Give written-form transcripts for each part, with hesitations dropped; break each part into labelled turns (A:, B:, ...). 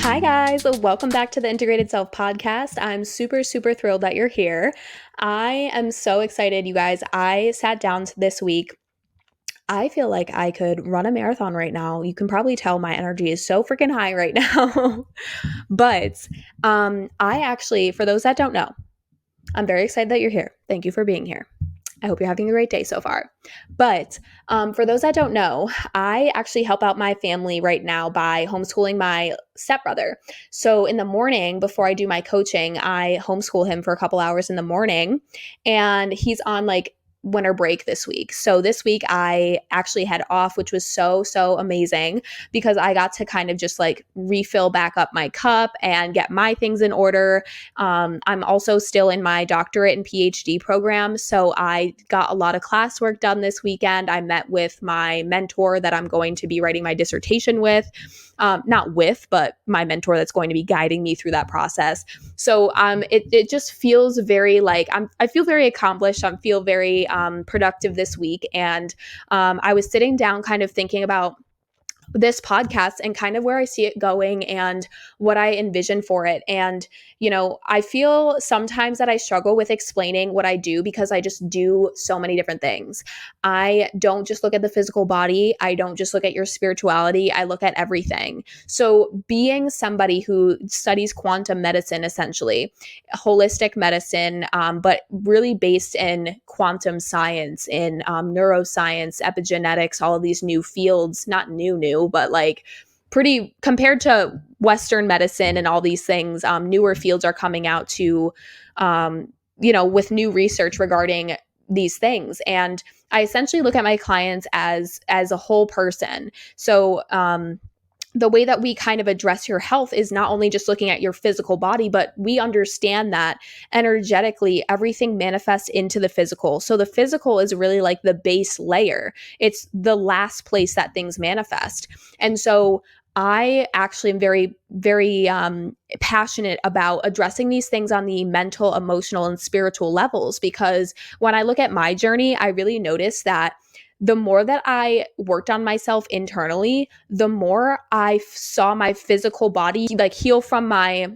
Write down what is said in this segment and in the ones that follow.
A: Hi, guys. Welcome back to the Integrated Self Podcast. I'm super, super thrilled that you're here. I am so excited, you guys. I sat down this week. I feel like I could run a marathon right now. You can probably tell my energy is so freaking high right now. But I actually, for those that don't know, I'm very excited that you're here. Thank you for being here. I hope you're having a great day so far. But for those that don't know, I actually help out my family right now by homeschooling my stepbrother. So in the morning, before I do my coaching, I homeschool him for a couple hours in the morning, and he's on like winter break this week. So this week I actually had off, which was so amazing because I got to kind of just like refill back up my cup and get my things in order. I'm also still in my doctorate and PhD program, so I got a lot of classwork done this weekend. I met with my mentor that I'm going to be writing my dissertation with. Not with, but my mentor that's going to be guiding me through that process. So it just feels very like I feel very accomplished. I feel very productive this week, and I was sitting down, kind of thinking about this podcast and kind of where I see it going and what I envision for it. And, I feel sometimes that I struggle with explaining what I do because I just do so many different things. I don't just look at the physical body. I don't just look at your spirituality. I look at everything. So being somebody who studies quantum medicine, essentially, holistic medicine, but really based in quantum science, in neuroscience, epigenetics, all of these new fields, not new, but like pretty compared to Western medicine and all these things, newer fields are coming out to, with new research regarding these things. And I essentially look at my clients as a whole person. So, the way that we kind of address your health is not only just looking at your physical body, but we understand that energetically everything manifests into the physical. So the physical is really like the base layer. It's the last place that things manifest. And so I actually am very passionate about addressing these things on the mental, emotional, and spiritual levels, because when I look at my journey, I really noticed that the more that I worked on myself internally, the more I saw my physical body like heal from my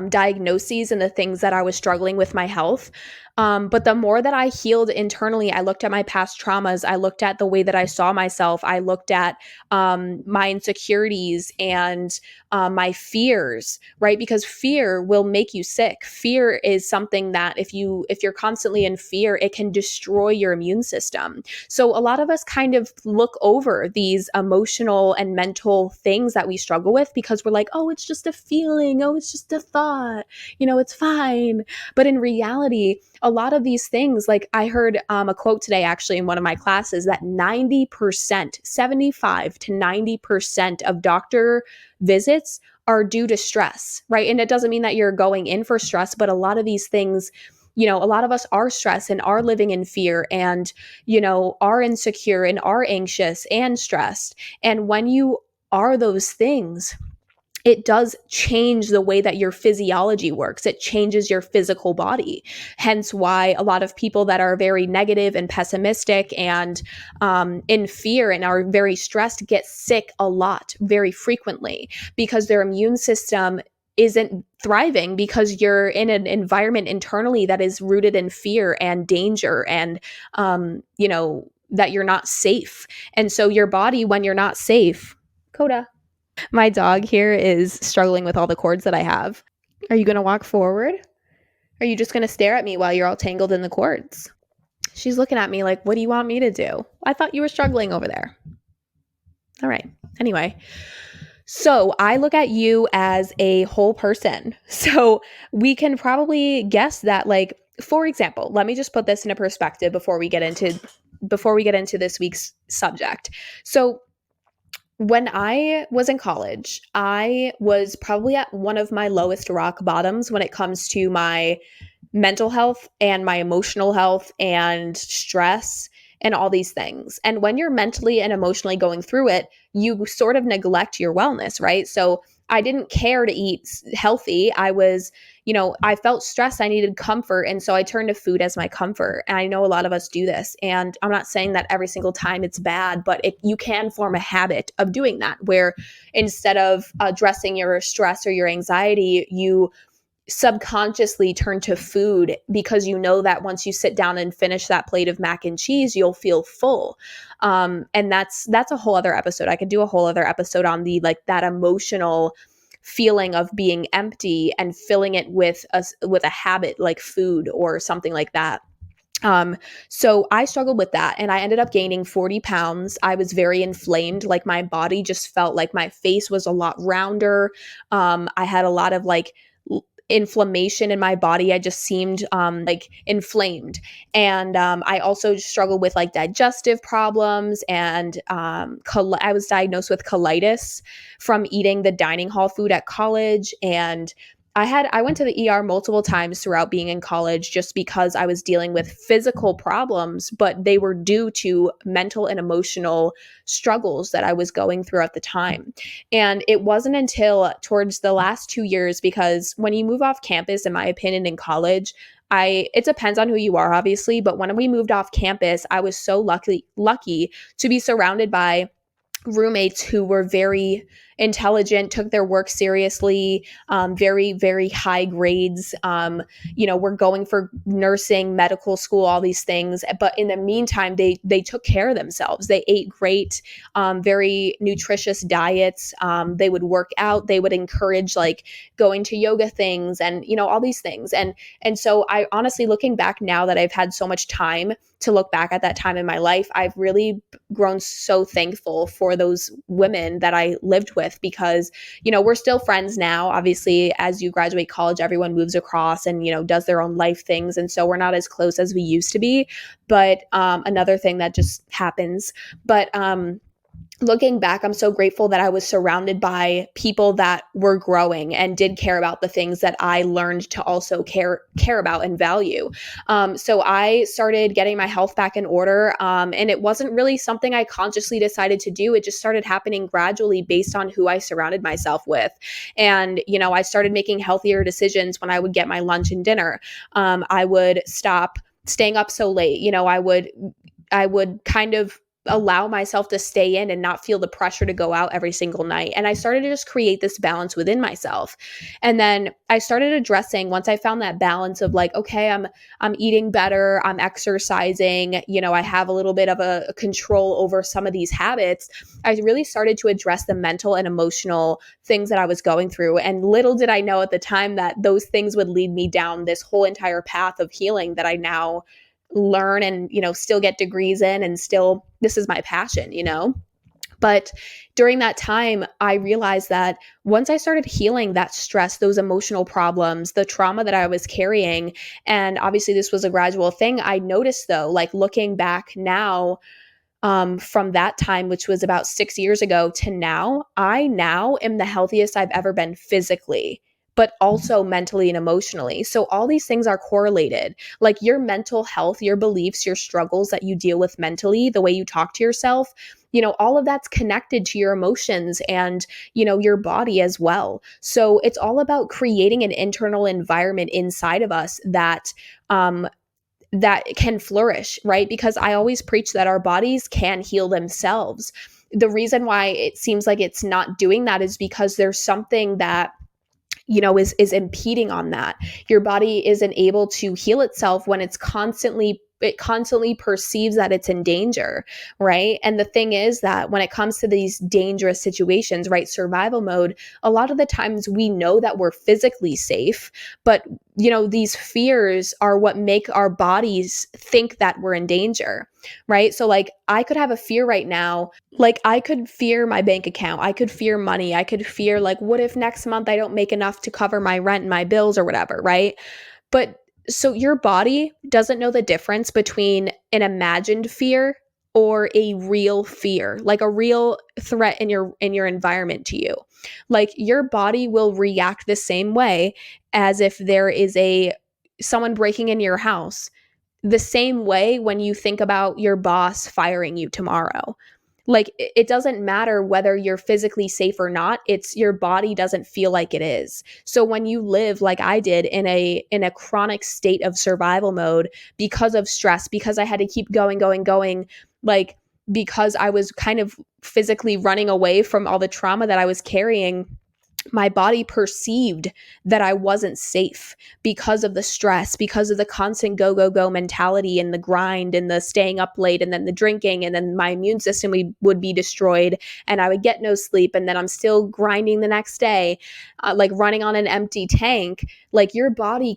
A: diagnoses and the things that I was struggling with my health. But the more that I healed internally, I looked at my past traumas. I looked at the way that I saw myself. I looked at my insecurities and my fears, right? Because fear will make you sick. Fear is something that if you're constantly in fear, it can destroy your immune system. So a lot of us kind of look over these emotional and mental things that we struggle with because we're like, oh, it's just a feeling. Oh, it's just a thought. It's fine. But in reality, a lot of these things, like I heard a quote today actually in one of my classes that 90%, 75 to 90% of doctor visits are due to stress, right? And it doesn't mean that you're going in for stress, but a lot of these things, a lot of us are stressed and are living in fear and, are insecure and are anxious and stressed. And when you are those things, it does change the way that your physiology works. It changes your physical body. Hence why a lot of people that are very negative and pessimistic and in fear and are very stressed get sick a lot, very frequently, because their immune system isn't thriving because you're in an environment internally that is rooted in fear and danger and, that you're not safe. And so your body, when you're not safe, Coda. My dog here is struggling with all the cords that I have. Are you going to walk forward? Are you just going to stare at me while you're all tangled in the cords? She's looking at me like, what do you want me to do? I thought you were struggling over there. All right. Anyway, so I look at you as a whole person. So we can probably guess that, like, for example, let me just put this into perspective before we get into this week's subject. So when I was in college, I was probably at one of my lowest rock bottoms when it comes to my mental health and my emotional health and stress and all these things. And when you're mentally and emotionally going through it, you sort of neglect your wellness, right? So I didn't care to eat healthy. I felt stressed. I needed comfort. And so I turned to food as my comfort. And I know a lot of us do this. And I'm not saying that every single time it's bad, but you can form a habit of doing that, where instead of addressing your stress or your anxiety, you subconsciously turn to food, because you know that once you sit down and finish that plate of mac and cheese, you'll feel full. And that's a whole other episode. I could do a whole other episode on the like that emotional feeling of being empty and filling it with a habit like food or something like that. Um, so I struggled with that, and I ended up gaining 40 pounds. I was very inflamed. Like my body just felt like my face was a lot rounder. I had a lot of inflammation in my body. I just seemed like inflamed. And I also struggled with like digestive problems, and I was diagnosed with colitis from eating the dining hall food at college. And I went to the ER multiple times throughout being in college, just because I was dealing with physical problems, but they were due to mental and emotional struggles that I was going through at the time. And it wasn't until towards the last 2 years, because when you move off campus, in my opinion, in college, it depends on who you are, obviously, but when we moved off campus, I was so lucky to be surrounded by roommates who were very intelligent, took their work seriously, very, very high grades, were going for nursing, medical school, all these things. But in the meantime, they took care of themselves. They ate great, very nutritious diets. They would work out. They would encourage like going to yoga things and, all these things. And so I honestly, looking back now that I've had so much time to look back at that time in my life, I've really grown so thankful for those women that I lived with, because, we're still friends now. Obviously, as you graduate college, everyone moves across and, does their own life things. And so we're not as close as we used to be. But another thing that just happens. But looking back, I'm so grateful that I was surrounded by people that were growing and did care about the things that I learned to also care about and value. So I started getting my health back in order, and it wasn't really something I consciously decided to do. It just started happening gradually based on who I surrounded myself with. And, I started making healthier decisions when I would get my lunch and dinner. I would stop staying up so late. I would kind of allow myself to stay in and not feel the pressure to go out every single night. And I started to just create this balance within myself. And then I started addressing, once I found that balance of like, okay, I'm eating better, I'm exercising, I have a little bit of a control over some of these habits. I really started to address the mental and emotional things that I was going through. And little did I know at the time that those things would lead me down this whole entire path of healing that I now learn and, still get degrees in, and still, this is my passion, But during that time, I realized that once I started healing that stress, those emotional problems, the trauma that I was carrying, and obviously this was a gradual thing, I noticed though, like looking back now, from that time, which was about 6 years ago to now, I now am the healthiest I've ever been physically, but also mentally and emotionally. So all these things are correlated. Like your mental health, your beliefs, your struggles that you deal with mentally, the way you talk to yourself, all of that's connected to your emotions and, your body as well. So it's all about creating an internal environment inside of us that can flourish, right? Because I always preach that our bodies can heal themselves. The reason why it seems like it's not doing that is because there's something that is impeding on that. Your body isn't able to heal itself when it constantly perceives that it's in danger, right? And the thing is that when it comes to these dangerous situations, right, survival mode, a lot of the times we know that we're physically safe, but these fears are what make our bodies think that we're in danger, right? So like I could have a fear right now, like I could fear my bank account, I could fear money, I could fear like, what if next month I don't make enough to cover my rent and my bills or whatever, right? But so your body doesn't know the difference between an imagined fear or a real fear, like a real threat in your environment to you. Like your body will react the same way as if there is someone breaking into your house. The same way when you think about your boss firing you tomorrow. Like it doesn't matter whether you're physically safe or not. It's your body doesn't feel like it is. So when you live like I did in a chronic state of survival mode because of stress, because I had to keep going, like because I was kind of physically running away from all the trauma that I was carrying, my body perceived that I wasn't safe because of the stress, because of the constant go, go, go mentality and the grind and the staying up late and then the drinking. And then my immune system would be destroyed and I would get no sleep. And then I'm still grinding the next day, like running on an empty tank. Like your body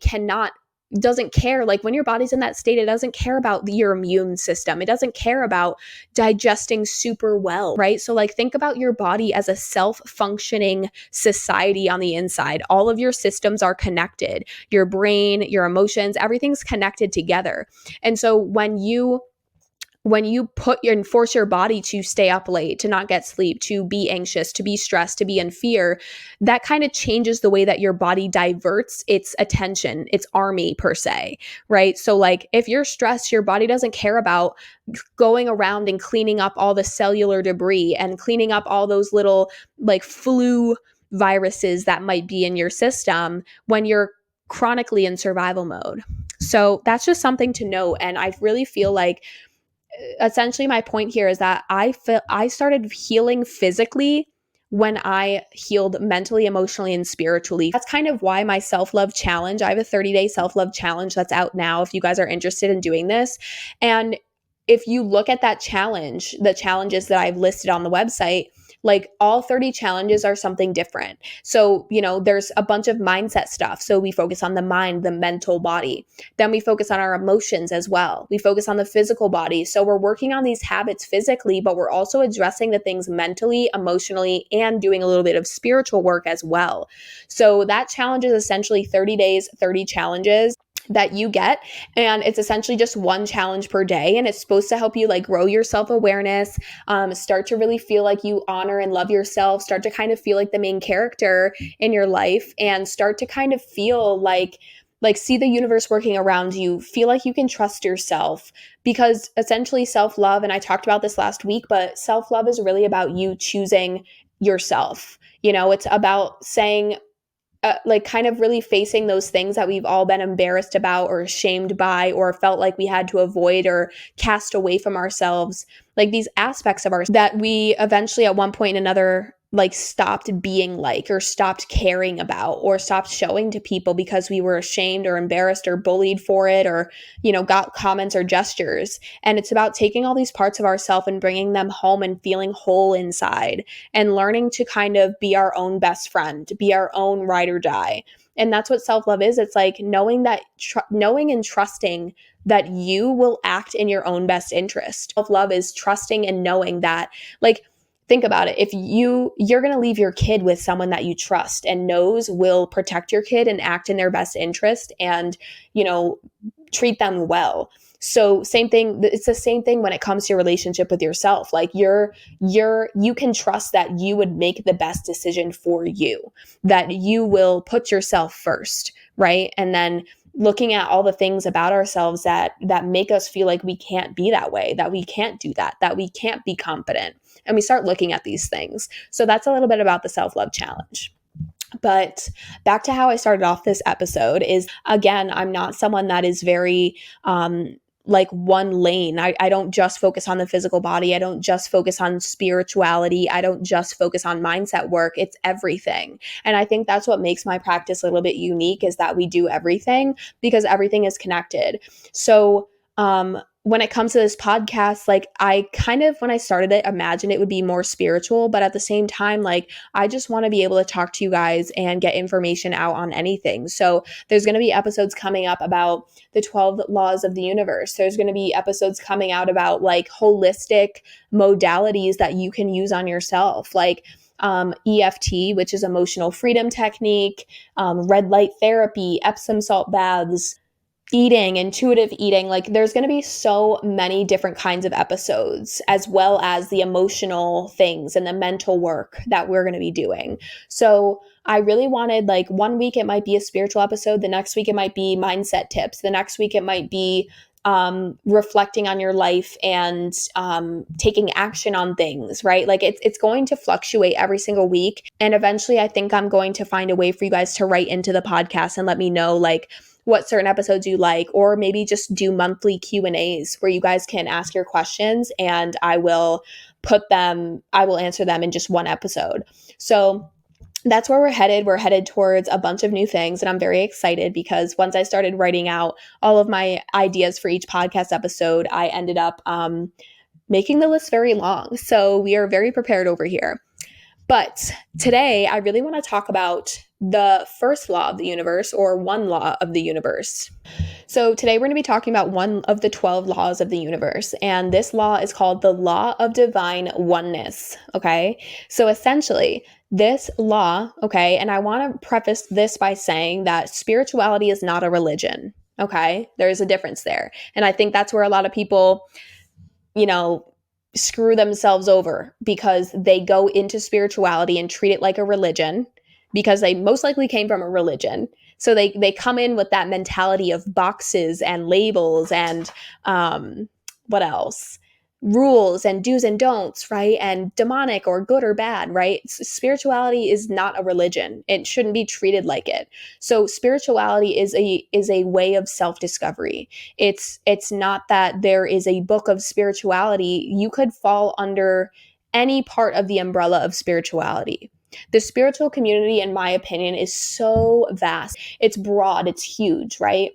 A: doesn't care. Like when your body's in that state, it doesn't care about your immune system. It doesn't care about digesting super well, right? So like think about your body as a self-functioning society on the inside. All of your systems are connected. Your brain, your emotions, everything's connected together. And so when you force your body to stay up late, to not get sleep, to be anxious, to be stressed, to be in fear, that kind of changes the way that your body diverts its attention, its army per se, right? So like if you're stressed, your body doesn't care about going around and cleaning up all the cellular debris and cleaning up all those little like flu viruses that might be in your system when you're chronically in survival mode. So that's just something to note. And I really feel like essentially my point here is that I started healing physically when I healed mentally, emotionally, and spiritually. That's kind of why my self-love challenge, I have a 30-day self-love challenge that's out now if you guys are interested in doing this. And if you look at that challenge, the challenges that I've listed on the website, like all 30 challenges are something different. So, there's a bunch of mindset stuff. So we focus on the mind, the mental body. Then we focus on our emotions as well. We focus on the physical body. So we're working on these habits physically, but we're also addressing the things mentally, emotionally, and doing a little bit of spiritual work as well. So that challenge is essentially 30 days, 30 challenges that you get, and it's essentially just one challenge per day, and it's supposed to help you like grow your self-awareness, start to really feel like you honor and love yourself, start to kind of feel like the main character in your life, and start to kind of feel like see the universe working around you, feel like you can trust yourself, because essentially self-love, and I talked about this last week, but self-love is really about you choosing yourself. It's about saying like kind of really facing those things that we've all been embarrassed about or ashamed by or felt like we had to avoid or cast away from ourselves, like these aspects of ourselves that we eventually at one point or another like stopped being like or stopped caring about or stopped showing to people because we were ashamed or embarrassed or bullied for it or got comments or gestures. And it's about taking all these parts of ourselves and bringing them home and feeling whole inside and learning to kind of be our own best friend, be our own ride or die. And that's what self-love is. It's like knowing and trusting that you will act in your own best interest. Self-love is trusting and knowing that, like, think about it. If you're going to leave your kid with someone that you trust and knows will protect your kid and act in their best interest and, treat them well. So same thing, it's the same thing when it comes to your relationship with yourself. Like you can trust that you would make the best decision for you, that you will put yourself first, right? And then looking at all the things about ourselves that make us feel like we can't be that way, that we can't do that we can't be confident. And we start looking at these things. So that's a little bit about the self-love challenge. But back to how I started off this episode is, again, I'm not someone that is very like one lane. I don't just focus on the physical body. I don't just focus on spirituality. I don't just focus on mindset work. It's everything. And I think that's what makes my practice a little bit unique, is that we do everything because everything is connected. So when it comes to this podcast, like I kind of, when I started it, imagined it would be more spiritual, but at the same time, like I just want to be able to talk to you guys and get information out on anything. So there's going to be episodes coming up about the 12 laws of the universe. There's going to be episodes coming out about like holistic modalities that you can use on yourself, like EFT, which is emotional freedom technique, red light therapy, Epsom salt baths, eating, intuitive eating. Like there's going to be so many different kinds of episodes, as well as the emotional things and the mental work that we're going to be doing. So I really wanted, like, one week it might be a spiritual episode. The next week it might be mindset tips. The next week it might be reflecting on your life and taking action on things, right? Like it's going to fluctuate every single week. And eventually I think I'm going to find a way for you guys to write into the podcast and let me know like what certain episodes you like, or maybe just do monthly Q&As where you guys can ask your questions and I will answer them in just one episode. So that's where we're headed. We're headed towards a bunch of new things. And I'm very excited because once I started writing out all of my ideas for each podcast episode, I ended up making the list very long. So we are very prepared over here. But today, I really want to talk about the first law of the universe, or one law of the universe. So today we're going to be talking about one of the 12 laws of the universe. And this law is called the Law of Divine Oneness. Okay. So essentially, this law, okay, and I want to preface this by saying that spirituality is not a religion. Okay. There's a difference there. And I think that's where a lot of people, screw themselves over because they go into spirituality and treat it like a religion because they most likely came from a religion. So they come in with that mentality of boxes and labels and what else? Rules and do's and don'ts, right? And demonic or good or bad, right? Spirituality is not a religion. It shouldn't be treated like it. So spirituality is a way of self-discovery. It's not that there is a book of spirituality. You could fall under any part of the umbrella of spirituality. The spiritual community, in my opinion, is so vast. It's broad, it's huge, right?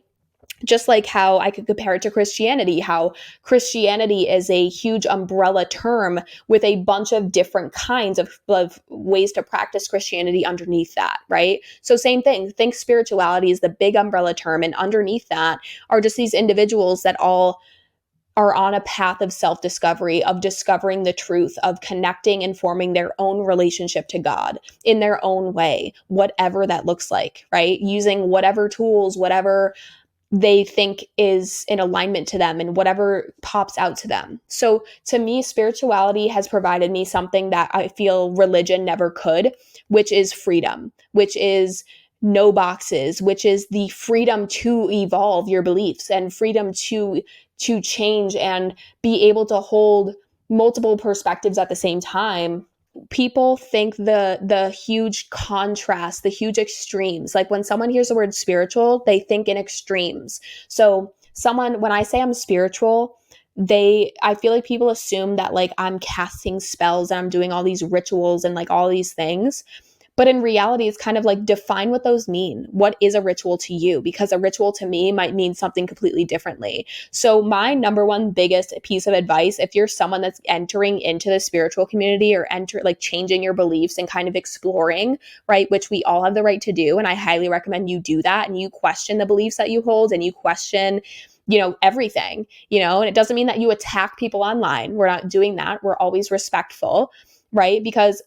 A: Just like how I could compare it to Christianity, how Christianity is a huge umbrella term with a bunch of different kinds of ways to practice Christianity underneath that, right? So same thing, think spirituality is the big umbrella term, and underneath that are just these individuals that all are on a path of self-discovery, of discovering the truth, of connecting and forming their own relationship to God in their own way, whatever that looks like, right? Using whatever tools, whatever they think is in alignment to them and whatever pops out to them. So to me, spirituality has provided me something that I feel religion never could, which is freedom, which is no boxes, which is the freedom to evolve your beliefs and freedom to change and be able to hold multiple perspectives at the same time. People think the huge contrast, the huge extremes. Like when someone hears the word spiritual, they think in extremes. So when I say I'm spiritual, I feel like people assume that like I'm casting spells and I'm doing all these rituals and like all these things. But in reality, it's kind of like define what those mean. What is a ritual to you? Because a ritual to me might mean something completely differently. So my number one biggest piece of advice, if you're someone that's entering into the spiritual community or changing your beliefs and kind of exploring, right, which we all have the right to do. And I highly recommend you do that. And you question the beliefs that you hold and you question everything, and it doesn't mean that you attack people online. We're not doing that. We're always respectful, right? Because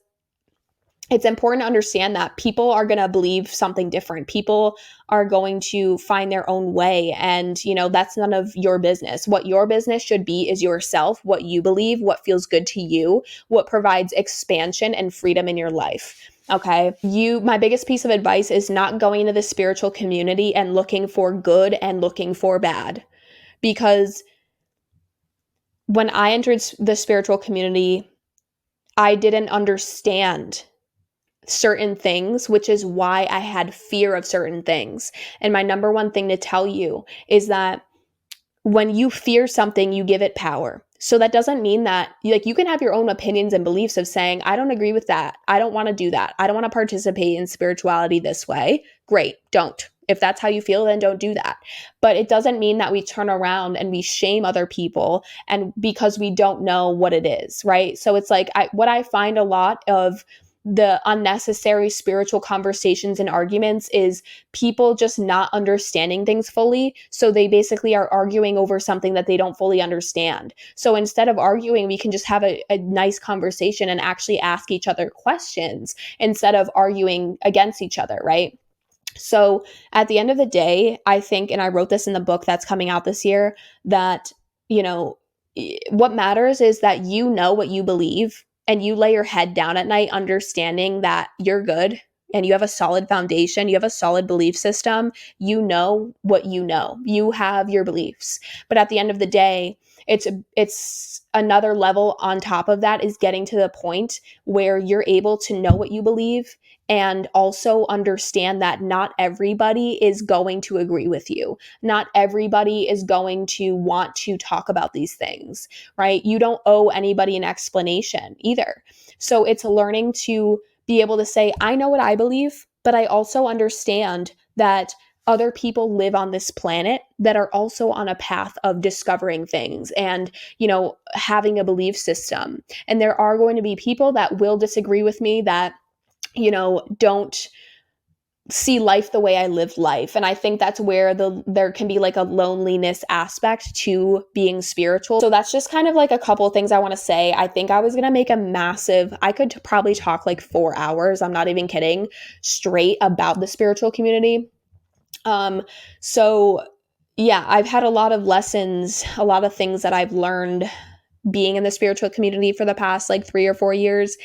A: it's important to understand that people are going to believe something different. People are going to find their own way. And, that's none of your business. What your business should be is yourself, what you believe, what feels good to you, what provides expansion and freedom in your life. Okay. My biggest piece of advice is not going into the spiritual community and looking for good and looking for bad. Because when I entered the spiritual community, I didn't understand certain things, which is why I had fear of certain things. And my number one thing to tell you is that when you fear something, you give it power. So that doesn't mean that you can have your own opinions and beliefs of saying, I don't agree with that. I don't want to do that. I don't want to participate in spirituality this way. Great. Don't. If that's how you feel, then don't do that. But it doesn't mean that we turn around and we shame other people and because we don't know what it is, right? So it's like what I find a lot of the unnecessary spiritual conversations and arguments is people just not understanding things fully. So they basically are arguing over something that they don't fully understand. So instead of arguing, we can just have a nice conversation and actually ask each other questions instead of arguing against each other, right? So at the end of the day, I think, and I wrote this in the book that's coming out this year, that, what matters is that you know what you believe and you lay your head down at night understanding that you're good, and you have a solid foundation, you have a solid belief system, you know what you know. You have your beliefs. But at the end of the day, it's another level on top of that is getting to the point where you're able to know what you believe and also understand that not everybody is going to agree with you. Not everybody is going to want to talk about these things, right? You don't owe anybody an explanation either. So it's learning to be able to say, I know what I believe, but I also understand that other people live on this planet that are also on a path of discovering things and, having a belief system. And there are going to be people that will disagree with me that, don't see life the way I live life. And I think that's where there can be like a loneliness aspect to being spiritual. So that's just kind of like a couple of things I want to say. I think I was going to make I could probably talk like 4 hours, I'm not even kidding, straight about the spiritual community. So yeah, I've had a lot of lessons, a lot of things that I've learned being in the spiritual community for the past like 3 or 4 years,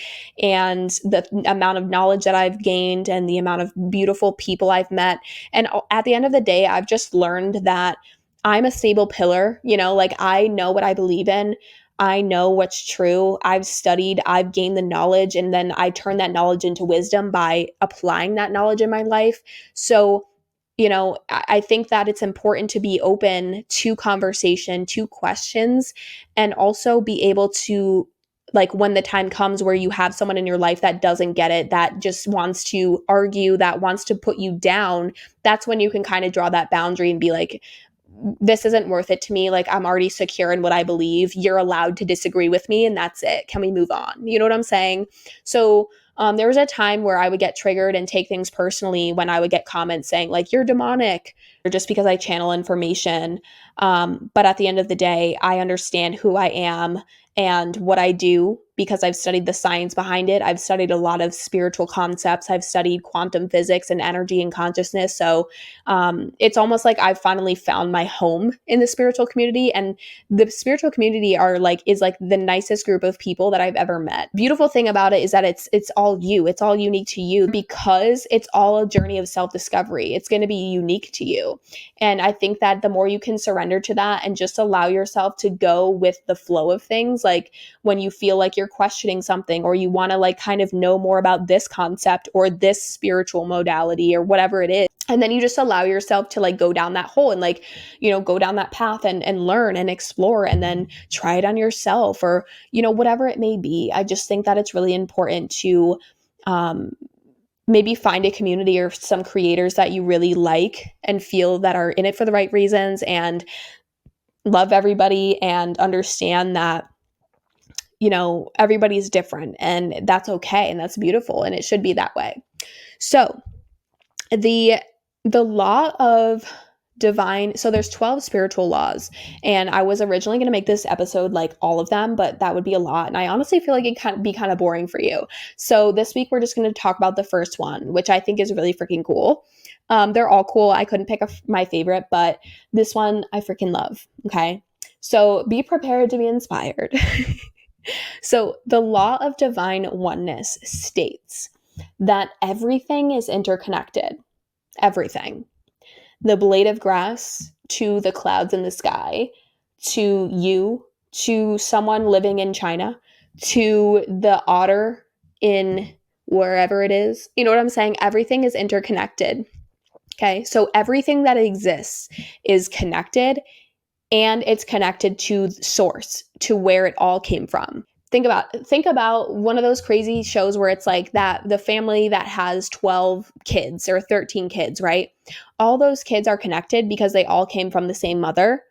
A: and the amount of knowledge that I've gained and the amount of beautiful people I've met. And at the end of the day, I've just learned that I'm a stable pillar, like I know what I believe in. I know what's true. I've studied, I've gained the knowledge, and then I turn that knowledge into wisdom by applying that knowledge in my life. So I think that it's important to be open to conversation, to questions, and also be able to, like, when the time comes where you have someone in your life that doesn't get it, that just wants to argue, that wants to put you down, that's when you can kind of draw that boundary and be like, this isn't worth it to me. Like, I'm already secure in what I believe. You're allowed to disagree with me, and that's it. Can we move on? You know what I'm saying? So there was a time where I would get triggered and take things personally when I would get comments saying, like, you're demonic, or just because I channel information. But at the end of the day, I understand who I am and what I do because I've studied the science behind it. I've studied a lot of spiritual concepts. I've studied quantum physics and energy and consciousness. So it's almost like I've finally found my home in the spiritual community. And the spiritual community is like the nicest group of people that I've ever met. Beautiful thing about it is that it's all you. It's all unique to you because it's all a journey of self-discovery. It's going to be unique to you. And I think that the more you can surrender to that and just allow yourself to go with the flow of things, like when you feel like you're questioning something or you want to like kind of know more about this concept or this spiritual modality or whatever it is, and then you just allow yourself to like go down that hole and like, go down that path and learn and explore and then try it on yourself or, whatever it may be. I just think that it's really important to maybe find a community or some creators that you really like and feel that are in it for the right reasons and love everybody and understand that, everybody's different and that's okay and that's beautiful and it should be that way. So the law of divine, so there's 12 spiritual laws, and I was originally going to make this episode like all of them, but that would be a lot, and I honestly feel like it can be kind of boring for you. So this week we're just going to talk about the first one, which I think is really freaking cool. They're all cool. I couldn't pick my favorite, but this one I freaking love. Okay, so be prepared to be inspired. So the law of divine oneness states that everything is interconnected. Everything. The blade of grass to the clouds in the sky, to you, to someone living in China, to the otter in wherever it is. You know what I'm saying? Everything is interconnected. Okay. So everything that exists is connected, and it's connected to source, to where it all came from. Think about one of those crazy shows where it's like that the family that has 12 kids or 13 kids, right? All those kids are connected because they all came from the same mother,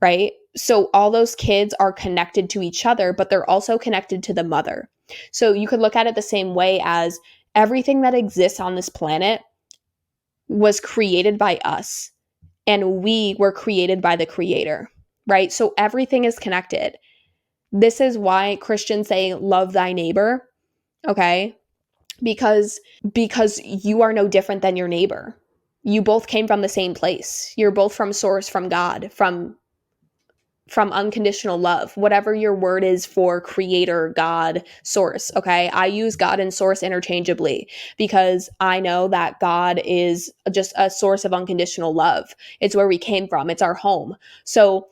A: right? So all those kids are connected to each other, but they're also connected to the mother. So you could look at it the same way as everything that exists on this planet was created by us, and we were created by the creator, right? So everything is connected. This is why Christians say, love thy neighbor, okay? Because you are no different than your neighbor. You both came from the same place. You're both from source, from God, from from unconditional love, whatever your word is for creator, God, source. Okay. I use God and source interchangeably because I know that God is just a source of unconditional love. It's where we came from, it's our home. So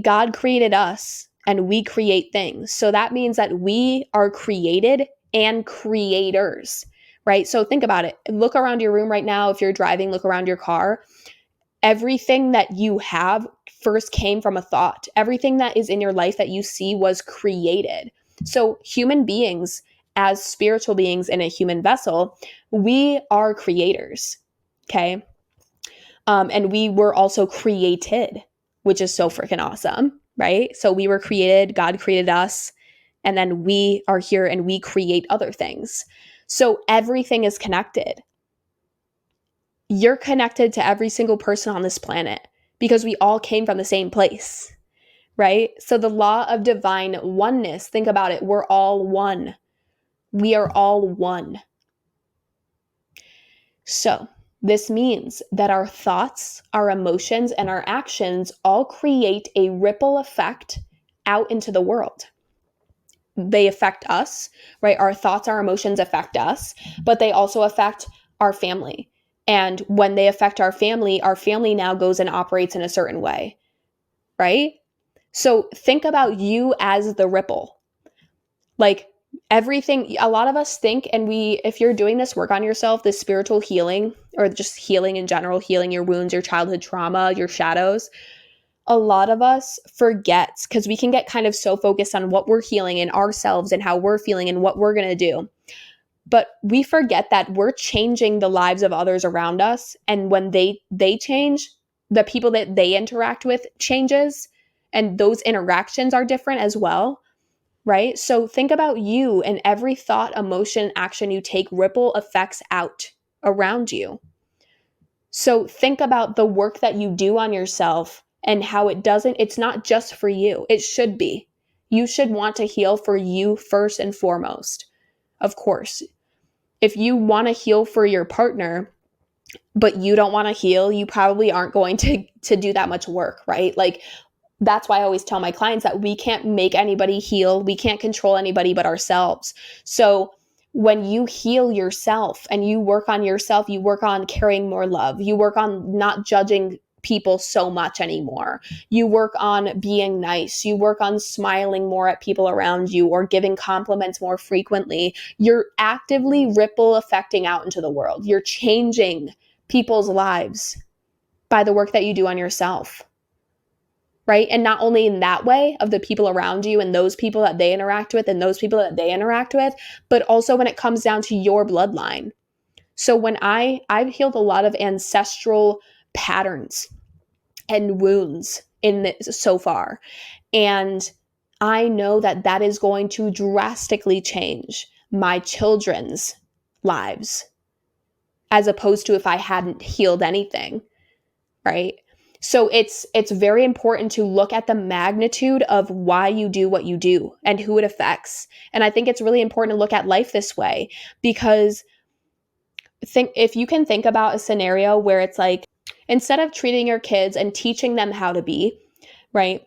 A: God created us and we create things. So that means that we are created and creators, right? So think about it. Look around your room right now. If you're driving, look around your car. Everything that you have first came from a thought. Everything that is in your life that you see was created. So human beings, as spiritual beings in a human vessel, we are creators. Okay. And we were also created, which is so freaking awesome, right? So we were created, God created us, and then we are here and we create other things. So everything is connected. You're connected to every single person on this planet because we all came from the same place, right? So the law of divine oneness, think about it. We're all one. We are all one. So this means that our thoughts, our emotions, and our actions all create a ripple effect out into the world. They affect us, right? Our thoughts, our emotions affect us, but they also affect our family. And when they affect our family now goes and operates in a certain way, right? So think about you as the ripple. Like everything, a lot of us think, and if you're doing this work on yourself, this spiritual healing, or just healing in general, healing your wounds, your childhood trauma, your shadows, a lot of us forgets because we can get kind of so focused on what we're healing in ourselves and how we're feeling and what we're going to do. But we forget that we're changing the lives of others around us. And when they change, the people that they interact with changes. And those interactions are different as well, right? So think about you, and every thought, emotion, action you take ripple effects out around you. So think about the work that you do on yourself and how it's not just for you. It should be. You should want to heal for you first and foremost. Of course, if you want to heal for your partner, but you don't want to heal, you probably aren't going to do that much work, right? Like, that's why I always tell my clients that we can't make anybody heal. We can't control anybody but ourselves. So when you heal yourself and you work on yourself, you work on carrying more love. You work on not judging people so much anymore. You work on being nice. You work on smiling more at people around you or giving compliments more frequently. You're actively ripple affecting out into the world. You're changing people's lives by the work that you do on yourself. Right? And not only in that way of the people around you and those people that they interact with and those people that they interact with, but also when it comes down to your bloodline. So when I've healed a lot of ancestral patterns and wounds in this so far. And I know that that is going to drastically change my children's lives as opposed to if I hadn't healed anything, right? So it's very important to look at the magnitude of why you do what you do and who it affects. And I think it's really important to look at life this way because if you can think about a scenario where it's like, instead of treating your kids and teaching them how to be, right?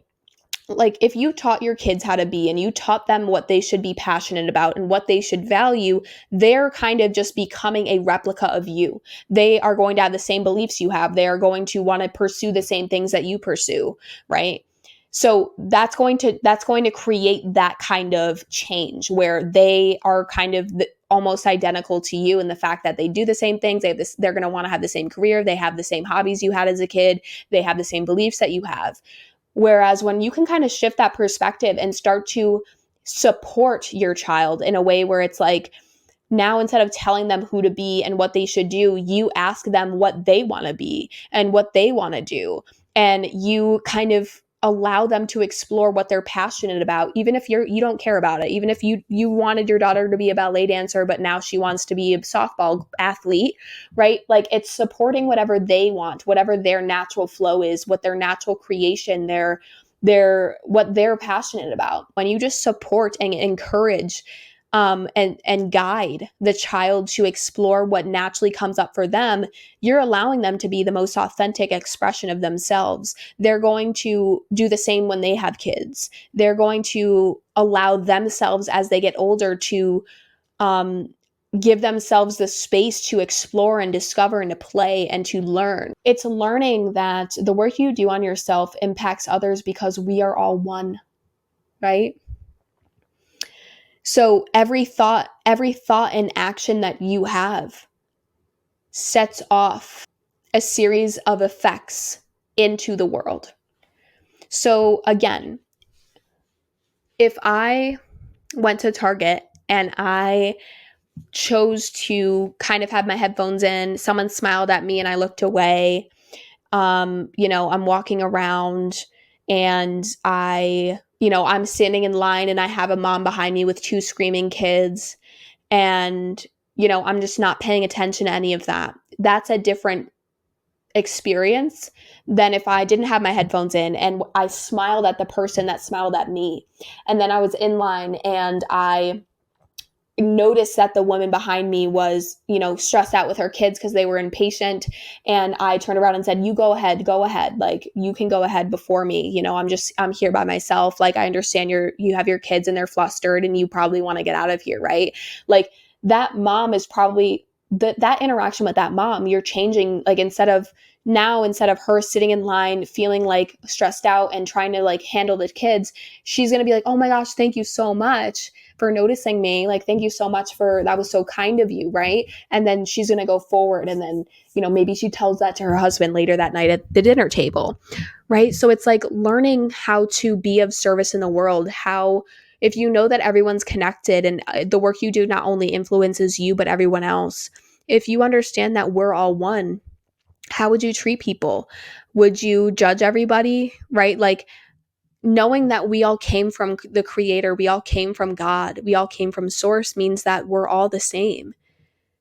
A: Like if you taught your kids how to be and you taught them what they should be passionate about and what they should value, they're kind of just becoming a replica of you. They are going to have the same beliefs you have. They are going to want to pursue the same things that you pursue, right? So that's going to create that kind of change where they are kind of almost identical to you in the fact that they do the same things. They're going to want to have the same career. They have the same hobbies you had as a kid. They have the same beliefs that you have. Whereas when you can kind of shift that perspective and start to support your child in a way where it's like, now instead of telling them who to be and what they should do, you ask them what they want to be and what they want to do. And you kind of allow them to explore what they're passionate about, even if you don't care about it. Even if you wanted your daughter to be a ballet dancer, but now she wants to be a softball athlete, right? Like it's supporting whatever they want, whatever their natural flow is, what their natural creation, what they're passionate about. When you just support and encourage and guide the child to explore what naturally comes up for them, you're allowing them to be the most authentic expression of themselves. They're going to do the same when they have kids. They're going to allow themselves as they get older to give themselves the space to explore and discover and to play and to learn. It's learning that the work you do on yourself impacts others because we are all one, right? So every thought and action that you have sets off a series of effects into the world. So again, if I went to Target and I chose to kind of have my headphones in, someone smiled at me and I looked away, I'm walking around and I'm standing in line and I have a mom behind me with two screaming kids, and I'm just not paying attention to any of that. That's a different experience than if I didn't have my headphones in and I smiled at the person that smiled at me. And then I was in line and I noticed that the woman behind me was, stressed out with her kids because they were impatient. And I turned around and said, you go ahead. Like, you can go ahead before me. I'm here by myself. Like, I understand you have your kids and they're flustered and you probably want to get out of here. Right. Like, that mom is probably that interaction with that mom, you're changing, like, instead of her sitting in line feeling like stressed out and trying to like handle the kids, she's going to be like, oh my gosh, thank you so much for noticing me. Like, thank you so much that was so kind of you. Right. And then she's going to go forward. And then, maybe she tells that to her husband later that night at the dinner table. Right. So it's like learning how to be of service in the world, if you know that everyone's connected and the work you do not only influences you, but everyone else, if you understand that we're all one, how would you treat people? Would you judge everybody? Right. Like, knowing that we all came from the Creator, we all came from God, we all came from Source means that we're all the same,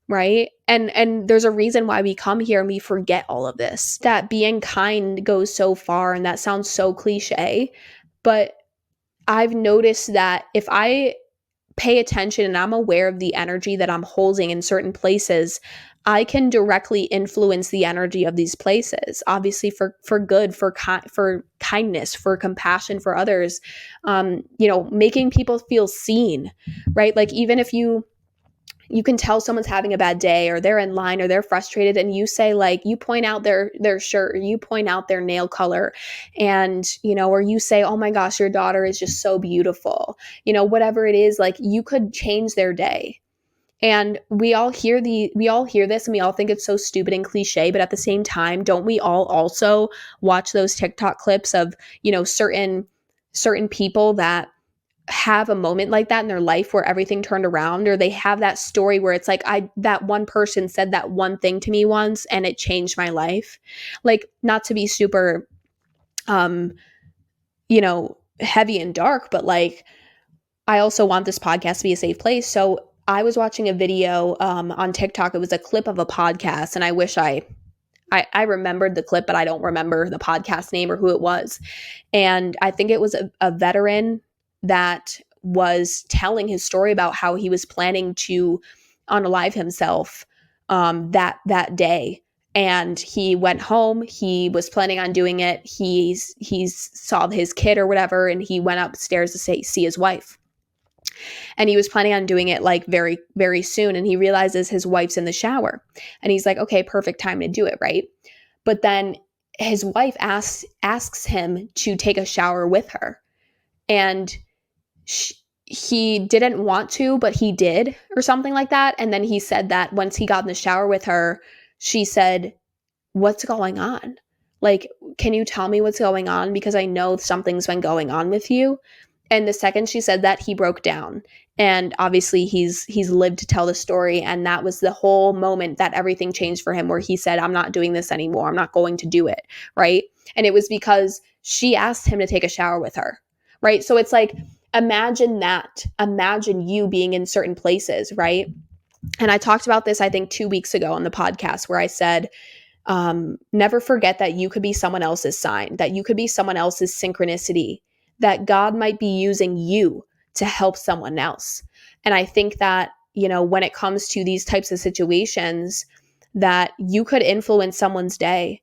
A: right? And there's a reason why we come here and we forget all of this. That being kind goes so far, and that sounds so cliche, but I've noticed that if I pay attention and I'm aware of the energy that I'm holding in certain places, I can directly influence the energy of these places, obviously for good, for kindness, for compassion for others, making people feel seen, right? Like, even if you can tell someone's having a bad day or they're in line or they're frustrated, and you say, like, you point out their shirt, or you point out their nail color, and or you say, oh my gosh, your daughter is just so beautiful, whatever it is, like, you could change their day. And we all hear this and we all think it's so stupid and cliche, but at the same time, don't we all also watch those TikTok clips of certain people that have a moment like that in their life where everything turned around, or they have that story where it's like, that one person said that one thing to me once and it changed my life. Like, not to be super heavy and dark, but like, I also want this podcast to be a safe place. So I was watching a video on TikTok. It was a clip of a podcast, and I wish I remembered the clip, but I don't remember the podcast name or who it was. And I think it was a veteran that was telling his story about how he was planning to unalive himself that day. And he went home. He was planning on doing it. He saw his kid or whatever, and he went upstairs to see his wife. And he was planning on doing it like very, very soon. And he realizes his wife's in the shower. And he's like, okay, perfect time to do it, right? But then his wife asks him to take a shower with her. And he didn't want to, but he did, or something like that. And then he said that once he got in the shower with her, she said, what's going on? Like, can you tell me what's going on? Because I know something's been going on with you. And the second she said that, he broke down. And obviously he's lived to tell the story. And that was the whole moment that everything changed for him, where he said, I'm not doing this anymore. I'm not going to do it. Right. And it was because she asked him to take a shower with her. Right. So it's like, imagine that. Imagine you being in certain places. Right. And I talked about this, I think 2 weeks ago on the podcast, where I said, never forget that you could be someone else's sign, that you could be someone else's synchronicity, that God might be using you to help someone else. And I think that, when it comes to these types of situations, that you could influence someone's day,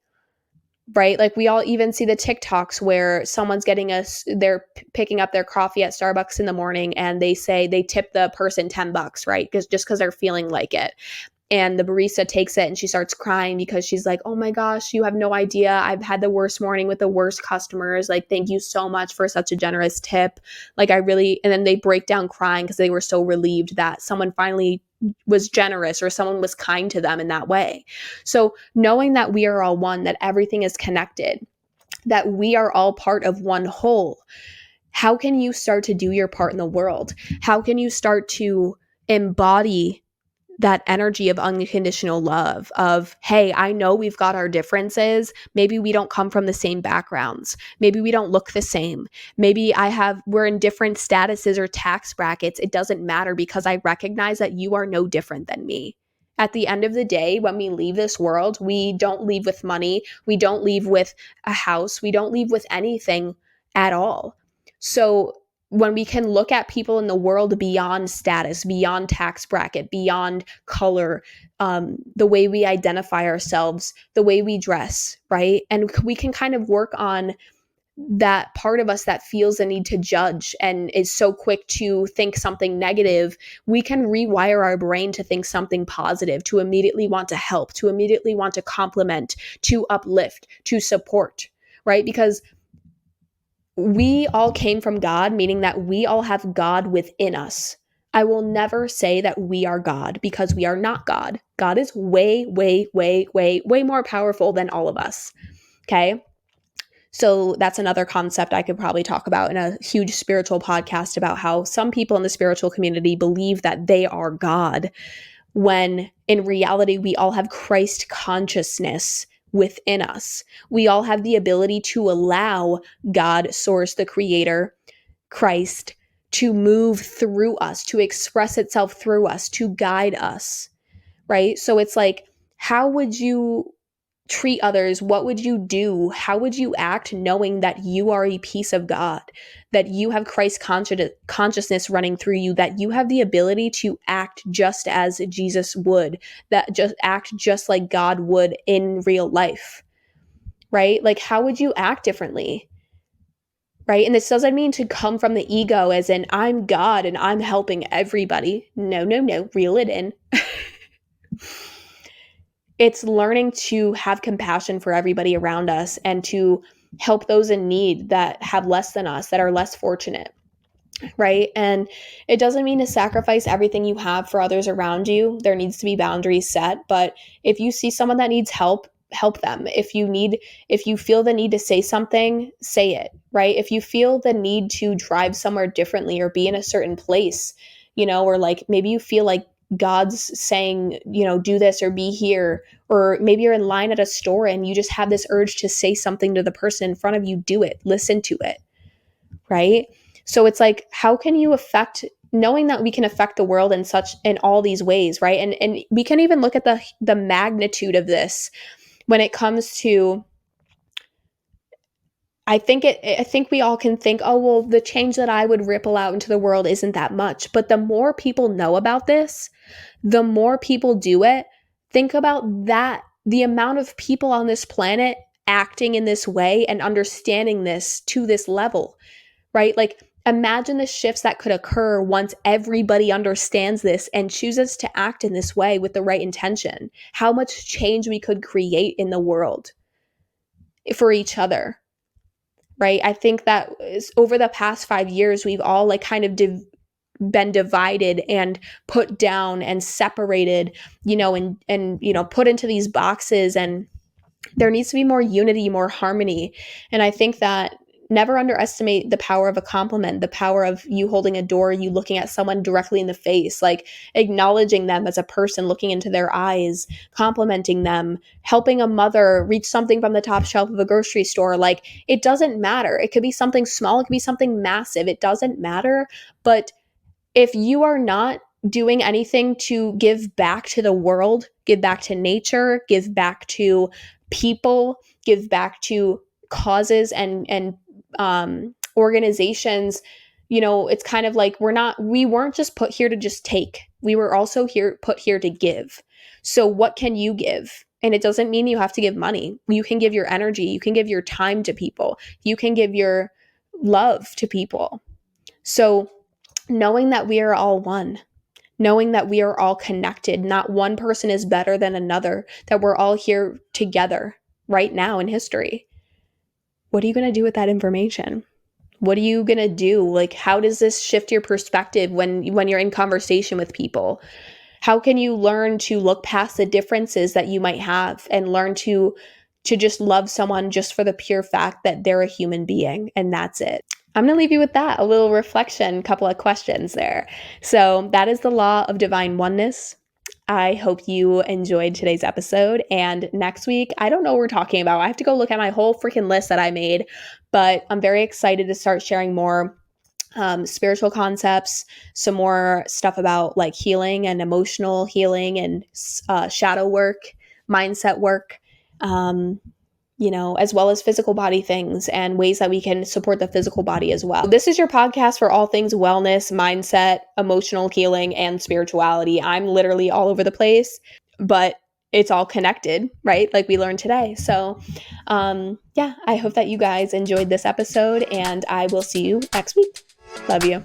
A: right? Like we all even see the TikToks where someone's they're picking up their coffee at Starbucks in the morning and they say they tip the person $10, right? Just because they're feeling like it. And the barista takes it and she starts crying because she's like, oh my gosh, you have no idea. I've had the worst morning with the worst customers. Like, thank you so much for such a generous tip. Like, and then they break down crying because they were so relieved that someone finally was generous or someone was kind to them in that way. So knowing that we are all one, that everything is connected, that we are all part of one whole, how can you start to do your part in the world? How can you start to embody that energy of unconditional love of, hey, I know we've got our differences. Maybe we don't come from the same backgrounds. Maybe we don't look the same. Maybe we're in different statuses or tax brackets. It doesn't matter because I recognize that you are no different than me. At the end of the day, when we leave this world, we don't leave with money. We don't leave with a house. We don't leave with anything at all. So when we can look at people in the world beyond status, beyond tax bracket, beyond color, the way we identify ourselves, the way we dress, right? And we can kind of work on that part of us that feels the need to judge and is so quick to think something negative. We can rewire our brain to think something positive, to immediately want to help, to immediately want to compliment, to uplift, to support, right? Because we all came from God, meaning that we all have God within us. I will never say that we are God because we are not God. God is way, way, way, way, way more powerful than all of us. Okay. So that's another concept I could probably talk about in a huge spiritual podcast about how some people in the spiritual community believe that they are God, when in reality, we all have Christ consciousness within us. We all have the ability to allow God, Source, the Creator, Christ, to move through us, to express itself through us, to guide us, right? So it's like, how would you treat others? What would you do? How would you act knowing that you are a piece of God, that you have Christ consciousness running through you, that you have the ability to act just as Jesus would, that just act just like God would in real life, right? Like, how would you act differently? Right? And this doesn't mean to come from the ego as in I'm God and I'm helping everybody. No, no, no, reel it in. It's learning to have compassion for everybody around us and to help those in need that have less than us, that are less fortunate, right? And it doesn't mean to sacrifice everything you have for others around you. There needs to be boundaries set, but if you see someone that needs help, help them. If you feel the need to say something, say it, right? If you feel the need to drive somewhere differently or be in a certain place, or like maybe you feel like God's saying, do this or be here, or maybe you're in line at a store and you just have this urge to say something to the person in front of you, do it, listen to it, right? So it's like, how can you knowing that we can affect the world in all these ways, right? And we can even look at the magnitude of this when it comes to, I think we all can think, oh, well, the change that I would ripple out into the world isn't that much. But the more people know about this, the more people do it. Think about that, the amount of people on this planet acting in this way and understanding this to this level, right? Like, imagine the shifts that could occur once everybody understands this and chooses to act in this way with the right intention. How much change we could create in the world for each other, right? I think that over the past 5 years, we've all like kind of been divided and put down and separated, and put into these boxes, and there needs to be more unity, more harmony. And I think that never underestimate the power of a compliment, the power of you holding a door, you looking at someone directly in the face, like acknowledging them as a person, looking into their eyes, complimenting them, helping a mother reach something from the top shelf of a grocery store. Like, it doesn't matter. It could be something small, it could be something massive. It doesn't matter. But if you are not doing anything to give back to the world, give back to nature, give back to people, give back to causes and organizations, It's kind of like we weren't just put here to just take. We were also put here to give. So what can you give? And it doesn't mean you have to give money. You can give your energy. You can give your time to people. You can give your love to people. So knowing that we are all one, knowing that we are all connected, not one person is better than another, that we're all here together right now in history. What are you going to do with that information? What are you going to do? Like, how does this shift your perspective when you're in conversation with people? How can you learn to look past the differences that you might have and learn to just love someone just for the pure fact that they're a human being and that's it? I'm going to leave you with that, a little reflection, couple of questions there. So that is the law of divine oneness. I hope you enjoyed today's episode. And next week, I don't know what we're talking about. I have to go look at my whole freaking list that I made, but I'm very excited to start sharing more spiritual concepts, some more stuff about like healing and emotional healing and shadow work, mindset work. As well as physical body things and ways that we can support the physical body as well. This is your podcast for all things wellness, mindset, emotional healing, and spirituality. I'm literally all over the place, but it's all connected, right? Like we learned today. So, I hope that you guys enjoyed this episode, and I will see you next week. Love you.